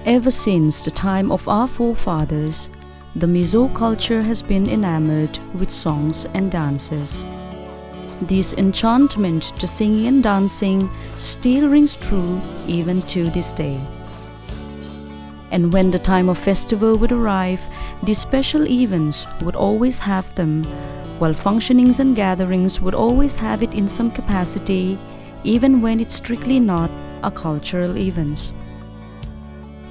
Ever since the time of our forefathers, the Mizo culture has been enamored with songs and dances. This enchantment to singing and dancing still rings true even to this day. And when the time of festival would arrive, these special events would always have them, while functionings and gatherings would always have it in some capacity, even when it's strictly not a cultural event.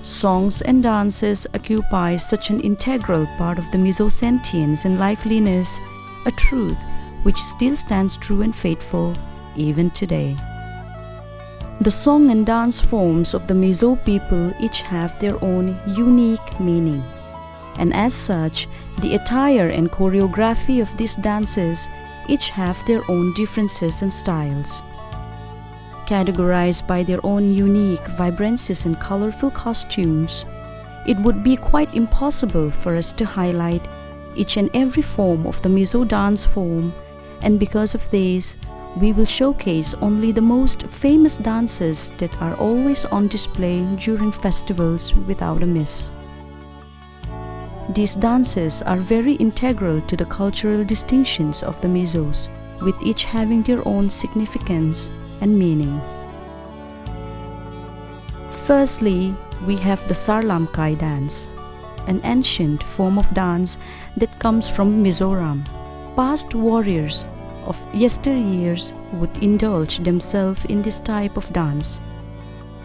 Songs and dances occupy such an integral part of the Mizo sentience and liveliness, a truth which still stands true and faithful even today. The song and dance forms of the Mizo people each have their own unique meanings, and as such, the attire and choreography of these dances each have their own differences and styles. Categorized by their own unique vibrancies and colorful costumes, it would be quite impossible for us to highlight each and every form of the Mizo dance form, and because of this, we will showcase only the most famous dances that are always on display during festivals without a miss. These dances are very integral to the cultural distinctions of the Mizos, with each having their own significance and meaning. Firstly, we have the Lallawmkima dance, an ancient form of dance that comes from Mizoram. Past warriors of yesteryears would indulge themselves in this type of dance,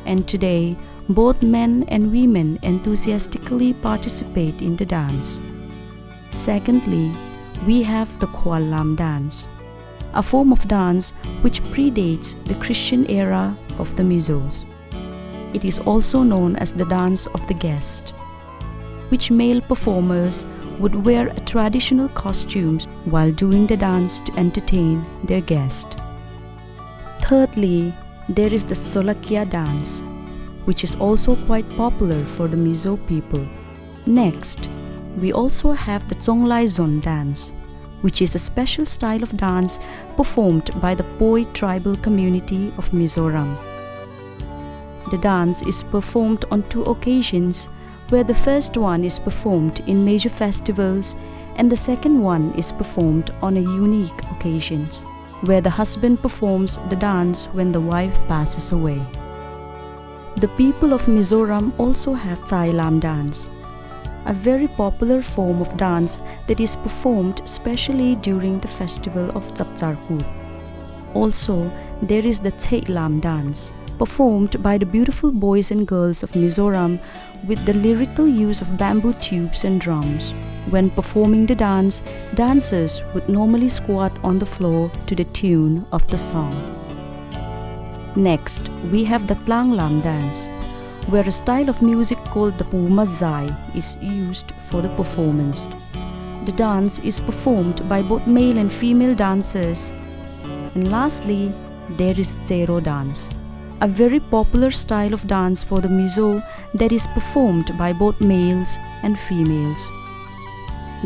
and today both men and women enthusiastically participate in the dance. Secondly, we have the Lallawmkima dance, a form of dance which predates the Christian era of the Mizos. It is also known as the dance of the guest, which male performers would wear traditional costumes while doing the dance to entertain their guest. Thirdly, there is the Solakia dance, which is also quite popular for the Mizo people. Next, we also have the Tsonglaizon dance, which is a special style of dance performed by the Poi tribal community of Mizoram. The dance is performed on two occasions, where the first one is performed in major festivals and the second one is performed on a unique occasions, where the husband performs the dance when the wife passes away. The people of Mizoram also have Sailo dance, a very popular form of dance that is performed especially during the festival of Tsaptsarkut. Also, there is the Sailo dance, performed by the beautiful boys and girls of Mizoram with the lyrical use of bamboo tubes and drums. When performing the dance, dancers would normally squat on the floor to the tune of the song. Next, we have the Tlanglam dance, where a style of music called the Pumazai is used for the performance. The dance is performed by both male and female dancers. And lastly, there is Tsero dance, a very popular style of dance for the Mizo that is performed by both males and females.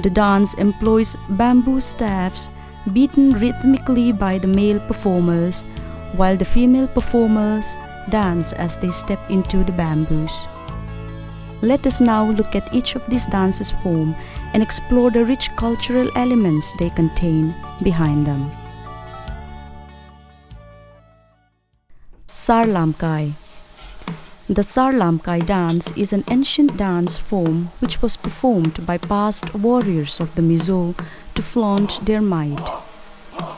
The dance employs bamboo staffs beaten rhythmically by the male performers, while the female performers dance as they step into the bamboos. Let us now look at each of these dances form and explore the rich cultural elements they contain behind them. Lallawmkima. The Lallawmkima dance is an ancient dance form which was performed by past warriors of the Mizo to flaunt their might.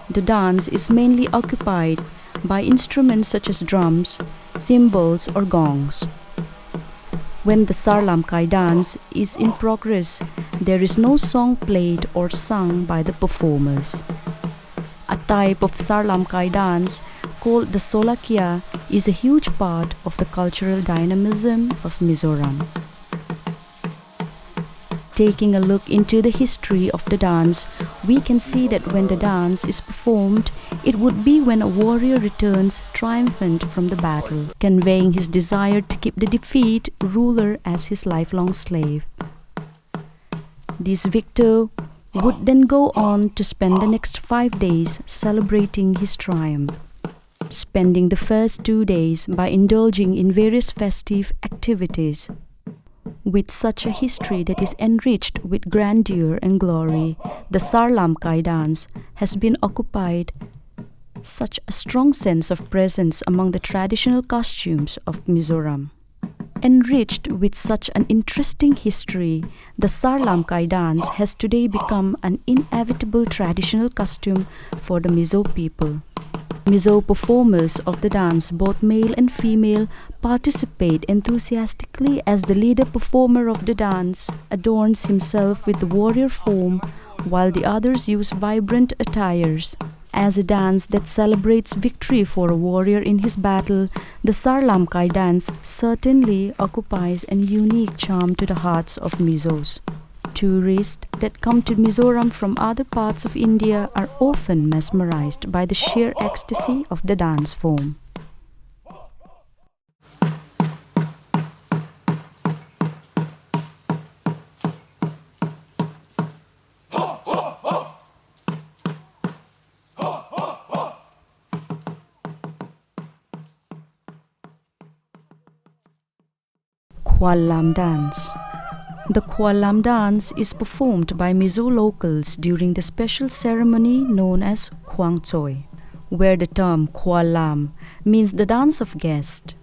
The dance is mainly occupied by instruments such as drums, cymbals, or gongs. When the Lallawmkima dance is in progress, there is no song played or sung by the performers. A type of Lallawmkima dance called the Solakia is a huge part of the cultural dynamism of Mizoram. Taking a look into the history of the dance, we can see that when the dance is performed, it would be when a warrior returns triumphant from the battle, conveying his desire to keep the defeated ruler as his lifelong slave. This victor would then go on to spend the next 5 days celebrating his triumph, spending the first 2 days by indulging in various festive activities. With such a history that is enriched with grandeur and glory, the Lallawmkima dance has been occupied such a strong sense of presence among the traditional costumes of Mizoram. Enriched with such an interesting history, the Lallawmkima dance has today become an inevitable traditional costume for the Mizo people. Mizo performers of the dance, both male and female, participate enthusiastically as the leader performer of the dance adorns himself with the warrior form while the others use vibrant attires. As a dance that celebrates victory for a warrior in his battle, the Lallawmkima dance certainly occupies a unique charm to the hearts of Mizos. Tourists that come to Mizoram from other parts of India are often mesmerized by the sheer ecstasy of the dance form. Khwalam dance. The Khwalam dance is performed by Mizo locals during the special ceremony known as Khwangtsoi, where the term Khwalam means the dance of guest.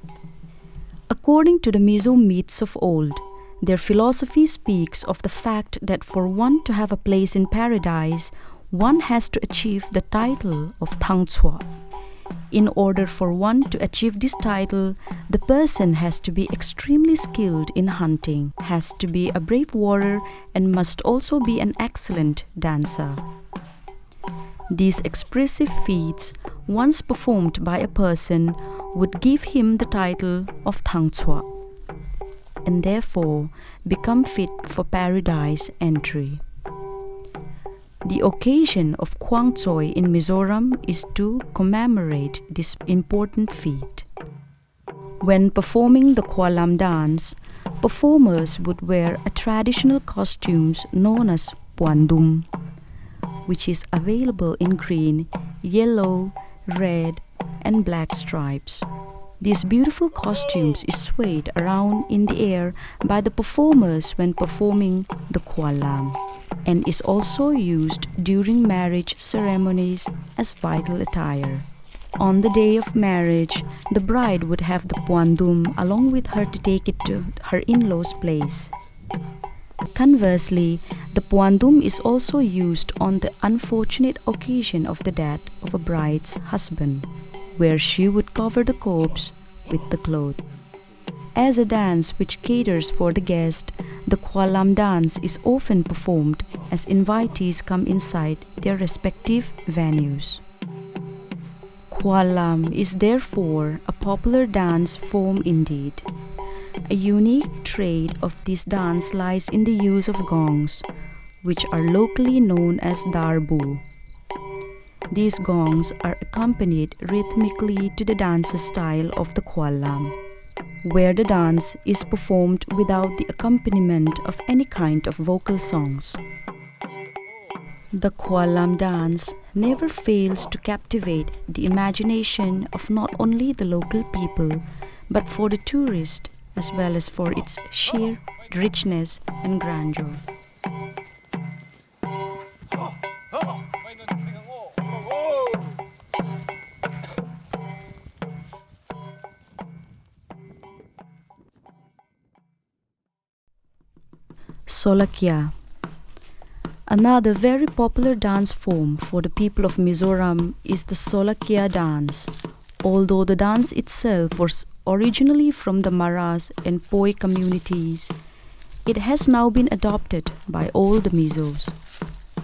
According to the Mizo myths of old, their philosophy speaks of the fact that for one to have a place in paradise, one has to achieve the title of Thangtswa. In order for one to achieve this title, the person has to be extremely skilled in hunting, has to be a brave warrior, and must also be an excellent dancer. These expressive feats, once performed by a person, would give him the title of Thangtswa, and therefore become fit for paradise entry. The occasion of Khwangtsoi in Mizoram is to commemorate this important feat. When performing the Khwalam dance, performers would wear a traditional costumes known as puandum, which is available in green, yellow, red, and black stripes. These beautiful costumes is swayed around in the air by the performers when performing the Khwalam, and is also used during marriage ceremonies as vital attire. On the day of marriage, the bride would have the puandum along with her to take it to her in-laws' place. Conversely, the puandum is also used on the unfortunate occasion of the death of a bride's husband, where she would cover the corpse with the cloth. As a dance which caters for the guest, the Khwalam dance is often performed as invitees come inside their respective venues. Khwalam is therefore a popular dance form indeed. A unique trait of this dance lies in the use of gongs, which are locally known as darbu. These gongs are accompanied rhythmically to the dance style of the Khwalam, where the dance is performed without the accompaniment of any kind of vocal songs. The Khwalam dance never fails to captivate the imagination of not only the local people, but for the tourist as well as for its sheer richness and grandeur. Solakya. Another very popular dance form for the people of Mizoram is the Solakya dance. Although the dance itself was originally from the Maras and Poi communities, it has now been adopted by all the Mizos.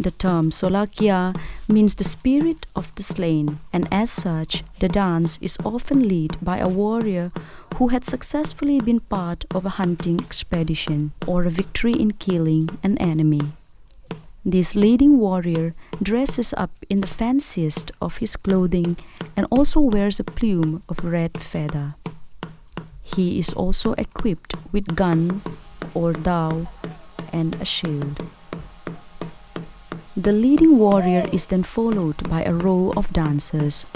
The term Solakya means the spirit of the slain, and as such, the dance is often led by a warrior who had successfully been part of a hunting expedition or a victory in killing an enemy. This leading warrior dresses up in the fanciest of his clothing and also wears a plume of red feather. He is also equipped with gun or dao and a shield. The leading warrior is then followed by a row of dancers,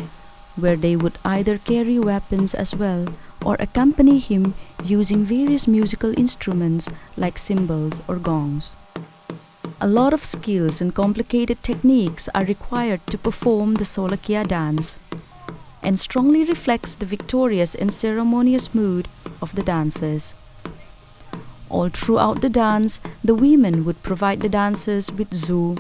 where they would either carry weapons as well or accompany him using various musical instruments like cymbals or gongs. A lot of skills and complicated techniques are required to perform the Solokia dance, and strongly reflects the victorious and ceremonious mood of the dancers. All throughout the dance, the women would provide the dancers with zoo,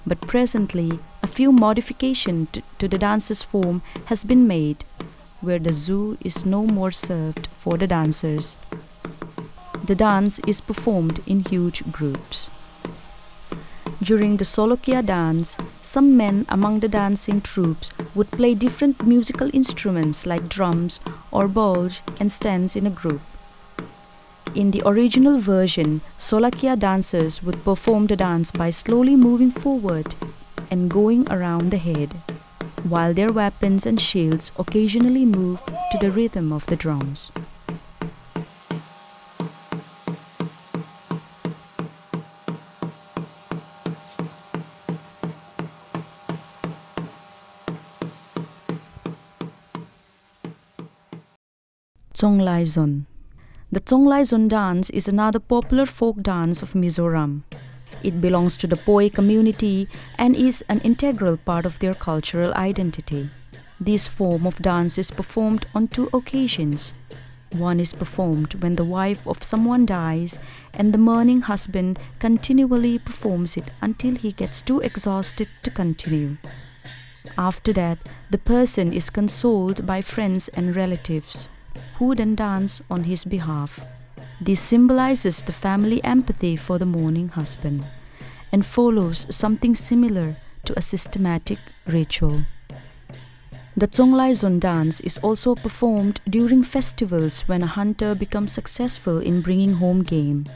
but presently a few modifications to the dance's form has been made, where the zoo is no more served for the dancers. The dance is performed in huge groups. During the Solokia dance, some men among the dancing troops would play different musical instruments like drums or bowls and stand in a group. In the original version, Solokia dancers would perform the dance by slowly moving forward and going around the head, while their weapons and shields occasionally moved to the rhythm of the drums. Tsonglaizon. The Tsonglaizon dance is another popular folk dance of Mizoram. It belongs to the Poi community and is an integral part of their cultural identity. This form of dance is performed on two occasions. One is performed when the wife of someone dies, and the mourning husband continually performs it until he gets too exhausted to continue. After that, the person is consoled by friends and relatives, who then dance on his behalf. This symbolizes the family empathy for the mourning husband and follows something similar to a systematic ritual. The Tsonglaizon dance is also performed during festivals when a hunter becomes successful in bringing home game.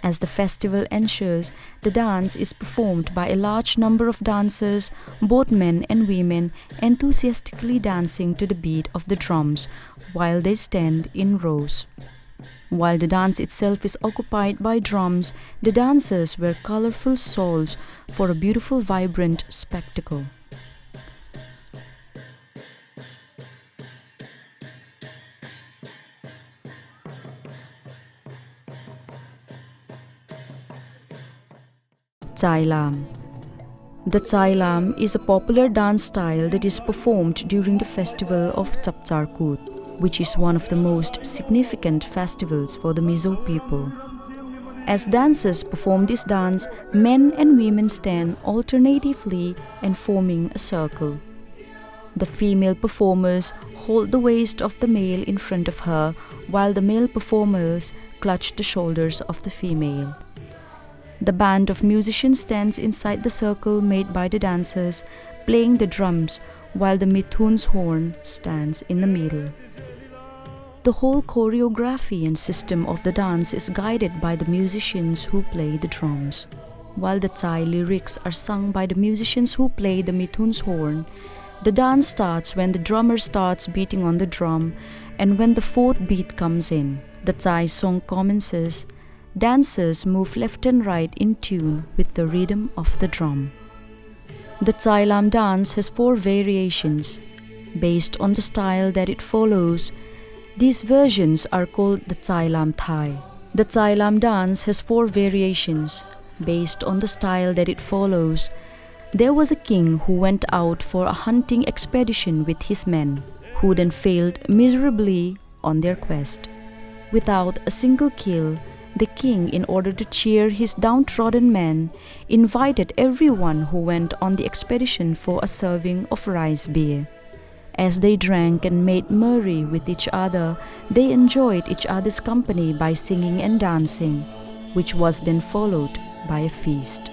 As the festival ensures, the dance is performed by a large number of dancers, both men and women, enthusiastically dancing to the beat of the drums while they stand in rows. While the dance itself is occupied by drums, the dancers wear colorful shawls for a beautiful, vibrant spectacle. Tsailam. The Tsailam is a popular dance style that is performed during the festival of Tsaptsarkut, which is one of the most significant festivals for the Mizo people. As dancers perform this dance, men and women stand alternatively and forming a circle. The female performers hold the waist of the male in front of her, while the male performers clutch the shoulders of the female. The band of musicians stands inside the circle made by the dancers, playing the drums, while the Mithun's horn stands in the middle. The whole choreography and system of the dance is guided by the musicians who play the drums. While the Tsai lyrics are sung by the musicians who play the Mithun's horn, the dance starts when the drummer starts beating on the drum, and when the fourth beat comes in, the Tsai song commences. Dancers move left and right in tune with the rhythm of the drum. The Tsailam dance has 4 variations. Based on the style that it follows, these versions are called the Tsailam Thai. The Tsailam dance has 4 variations. Based on the style that it follows, there was a king who went out for a hunting expedition with his men, who then failed miserably on their quest. Without a single kill, the king, in order to cheer his downtrodden men, invited everyone who went on the expedition for a serving of rice beer. As they drank and made merry with each other, they enjoyed each other's company by singing and dancing, which was then followed by a feast.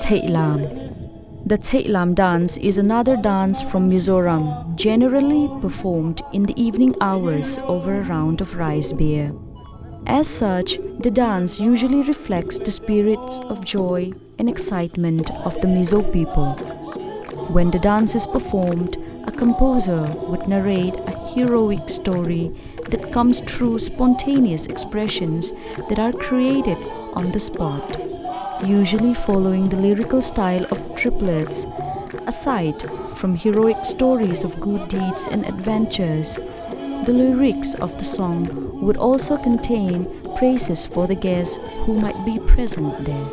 Thailam. The Thailam dance is another dance from Mizoram, generally performed in the evening hours over a round of rice beer. As such, the dance usually reflects the spirits of joy and excitement of the Mizo people. When the dance is performed, a composer would narrate a heroic story that comes through spontaneous expressions that are created on the spot, usually following the lyrical style of triplets. Aside from heroic stories of good deeds and adventures, the lyrics of the song would also contain praises for the guests who might be present there.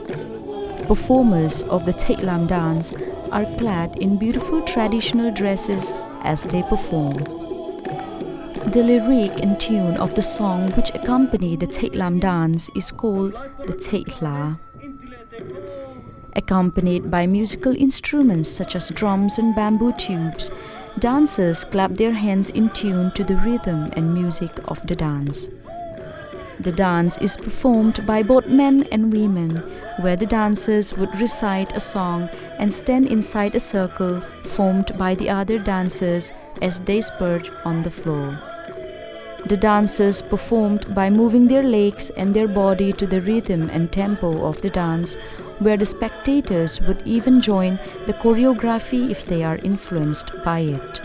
Performers of the Thailam dance are clad in beautiful traditional dresses as they perform. The lyric and tune of the song which accompany the Thailam dance is called the Thaila. Accompanied by musical instruments such as drums and bamboo tubes, dancers clap their hands in tune to the rhythm and music of the dance. The dance is performed by both men and women, where the dancers would recite a song and stand inside a circle formed by the other dancers as they spurt on the floor. The dancers performed by moving their legs and their body to the rhythm and tempo of the dance, where the spectators would even join the choreography if they are influenced by it.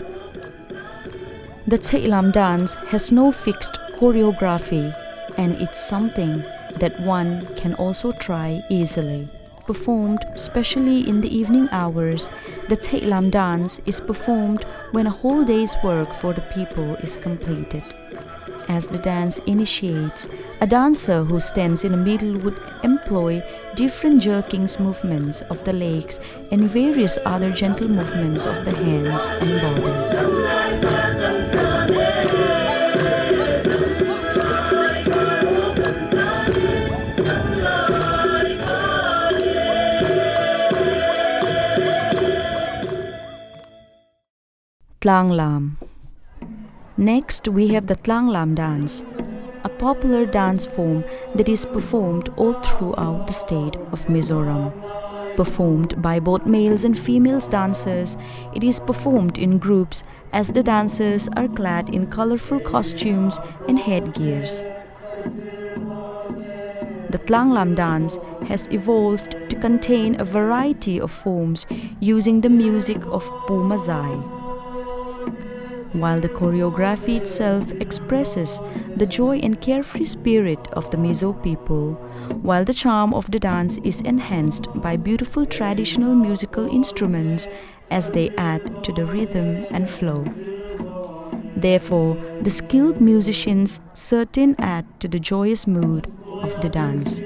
The Thailam dance has no fixed choreography, and it's something that one can also try easily. Performed especially in the evening hours, the Thailam dance is performed when a whole day's work for the people is completed. As the dance initiates, a dancer who stands in the middle would employ different jerkings movements of the legs and various other gentle movements of the hands and body. Tlanglam. Next, we have the Tlanglam dance, a popular dance form that is performed all throughout the state of Mizoram. Performed by both males and females dancers, it is performed in groups as the dancers are clad in colorful costumes and headgears. The Tlanglam dance has evolved to contain a variety of forms using the music of Pumazai. While the choreography itself expresses the joy and carefree spirit of the Mizo people, while the charm of the dance is enhanced by beautiful traditional musical instruments as they add to the rhythm and flow. Therefore, the skilled musicians certain add to the joyous mood of the dance.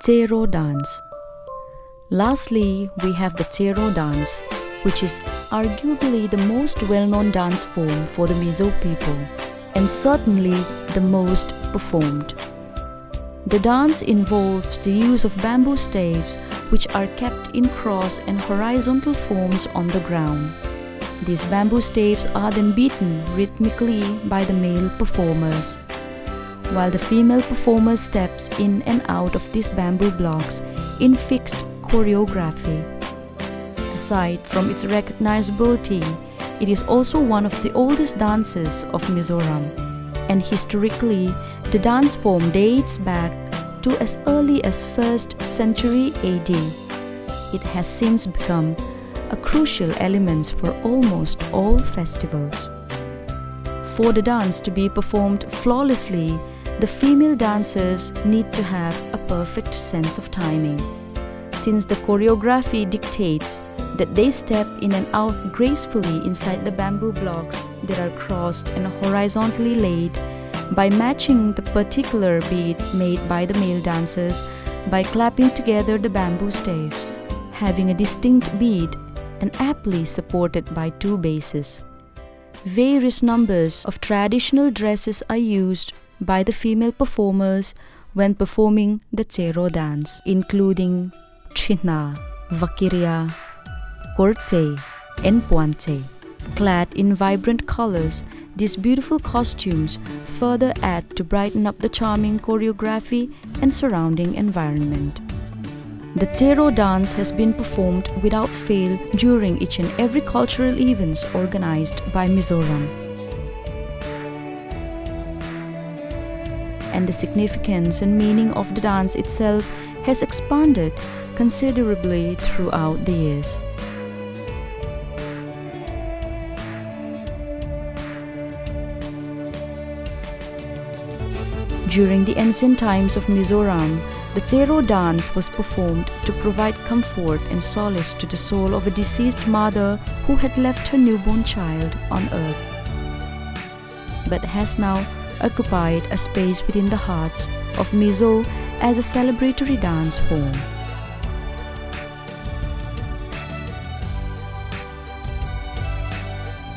Chero dance. Lastly, we have the Chero dance, which is arguably the most well-known dance form for the Mizo people, and certainly the most performed. The dance involves the use of bamboo staves, which are kept in cross and horizontal forms on the ground. These bamboo staves are then beaten rhythmically by the male performers, while the female performer steps in and out of these bamboo blocks in fixed choreography. Aside from its recognizability, it is also one of the oldest dances of Mizoram, and historically, the dance form dates back to as early as 1st century AD. It has since become a crucial element for almost all festivals. For the dance to be performed flawlessly, the female dancers need to have a perfect sense of timing. Since the choreography dictates that they step in and out gracefully inside the bamboo blocks that are crossed and horizontally laid, by matching the particular beat made by the male dancers by clapping together the bamboo staves, having a distinct beat and aptly supported by two basses. Various numbers of traditional dresses are used by the female performers when performing the Tsero dance, including China, Vakiria, Korte, and Puante. Clad in vibrant colors, these beautiful costumes further add to brighten up the charming choreography and surrounding environment. The Tsero dance has been performed without fail during each and every cultural events organized by Mizoram. And the significance and meaning of the dance itself has expanded considerably throughout the years. During the ancient times of Mizoram, the Tsero dance was performed to provide comfort and solace to the soul of a deceased mother who had left her newborn child on earth, but has now occupied a space within the hearts of Mizo as a celebratory dance form.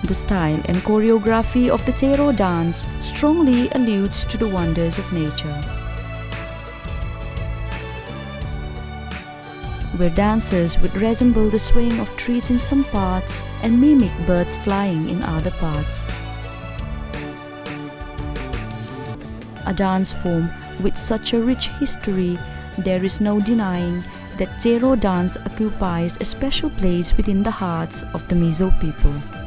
The style and choreography of the Tsero dance strongly alludes to the wonders of nature, where dancers would resemble the swaying of trees in some parts and mimic birds flying in other parts. A dance form with such a rich history, there is no denying that Tsero dance occupies a special place within the hearts of the Mizo people.